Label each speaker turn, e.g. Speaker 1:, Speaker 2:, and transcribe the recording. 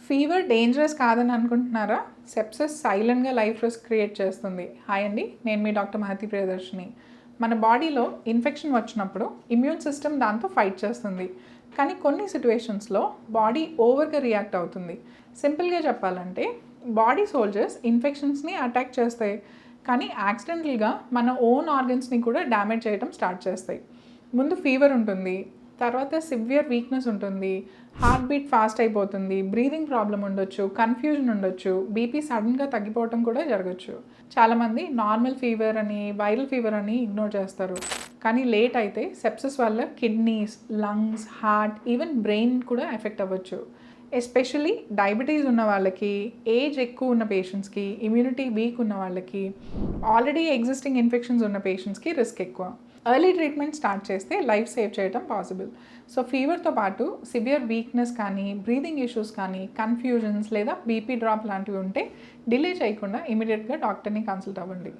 Speaker 1: Fever dangerous కాదని అనుకుంటున్నారా? Sepsis సైలెంట్గా లైఫ్ రిస్క్ క్రియేట్ చేస్తుంది. హాయ్ అండి, నేను మీ డాక్టర్ మహతి ప్రియదర్శిని. మన బాడీలో ఇన్ఫెక్షన్ వచ్చినప్పుడు ఇమ్యూన్ సిస్టమ్ దాంతో ఫైట్ చేస్తుంది. కానీ కొన్ని సిచ్యువేషన్స్లో బాడీ ఓవర్గా రియాక్ట్ అవుతుంది. సింపుల్గా చెప్పాలంటే బాడీ సోల్జర్స్ ఇన్ఫెక్షన్స్ని అటాక్ చేస్తాయి, కానీ యాక్సిడెంటల్గా మన ఓన్ ఆర్గన్స్ని కూడా డ్యామేజ్ చేయడం స్టార్ట్ చేస్తాయి. ముందు ఫీవర్ ఉంటుంది, తర్వాత సివియర్ వీక్నెస్ ఉంటుంది, హార్ట్ బీట్ ఫాస్ట్ అయిపోతుంది, బ్రీదింగ్ ప్రాబ్లం ఉండొచ్చు, కన్ఫ్యూజన్ ఉండొచ్చు, బీపీ సడన్గా తగ్గిపోవటం కూడా జరగచ్చు. చాలామంది నార్మల్ ఫీవర్ అని, వైరల్ ఫీవర్ అని ఇగ్నోర్ చేస్తారు. కానీ లేట్ అయితే సెప్సిస్ వల్ల kidneys, lungs, heart, even brain కూడా ఎఫెక్ట్ అవ్వచ్చు. ఎస్పెషల్లీ డయాబెటీస్ ఉన్న వాళ్ళకి, ఏజ్ ఎక్కువ ఉన్న పేషెంట్స్కి, ఇమ్యూనిటీ వీక్ ఉన్న వాళ్ళకి, ఆల్రెడీ ఎగ్జిస్టింగ్ ఇన్ఫెక్షన్స్ ఉన్న పేషెంట్స్కి రిస్క్ ఎక్కువ. ఎర్లీ ట్రీట్మెంట్ స్టార్ట్ చేస్తే లైఫ్ సేవ్ చేయడం పాసిబుల్. సో ఫీవర్తో పాటు సివియర్ వీక్నెస్ కానీ, బ్రీదింగ్ ఇష్యూస్ కానీ, కన్ఫ్యూజన్స్ లేదా బీపీ డ్రాప్ లాంటివి ఉంటే డిలే చేయకుండా ఇమీడియట్గా డాక్టర్ని కన్సల్ట్ అవ్వండి.